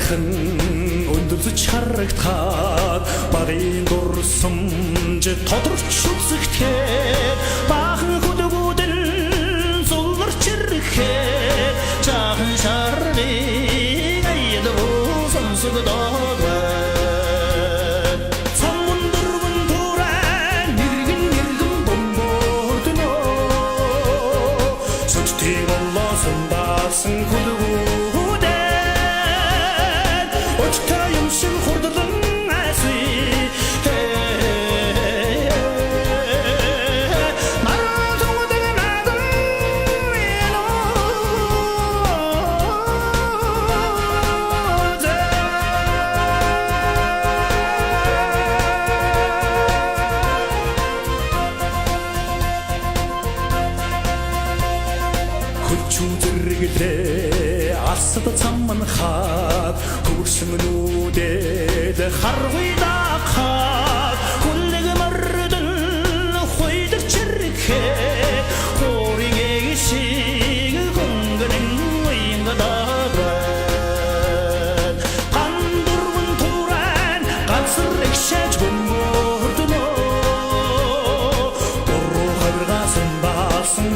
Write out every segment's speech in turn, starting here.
сайхан өндөрс чарагтаад багын дурсамж тодорч үзэгтэй бахан хөдөгүүдэн зулгарч ирэхээ жаахан шарвыг аяд сонсогдоод цомон дөрвөн дуран нэргэн бомбордно сүчтэй боллосон баасан хөдөгүүдэн очтой юмшин хурдлан асуй хүчүүзэргэлээ асад цамман хаад хөрсөн нүдэд харгуй даахад хүлэг мөрдөн хойдорч ирэхээ хорийн шиг хөнгөн уйнгадаад гандурван туран ганцэр ихшэж бомбордно бороо харгасан баасан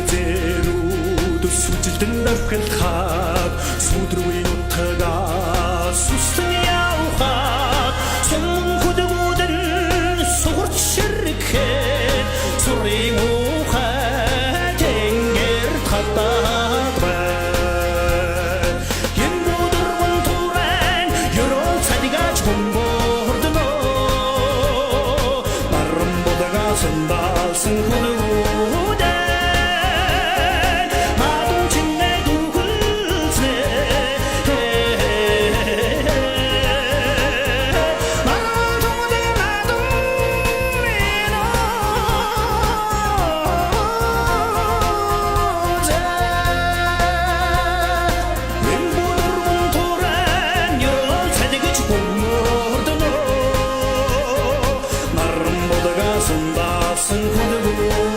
Зэрүүд сүжилдэн давхилхаад сүдрүүний утгаа сүстэн явхаад сумын хөдөгүүдэн сугарч ирэхээ сурын ухаан тэнгэр татаад байна гэмбүдэрвэн туран ёроо цадигаач бомбордно баран бодагасан баасан хөдөгүүдэн Sonda sen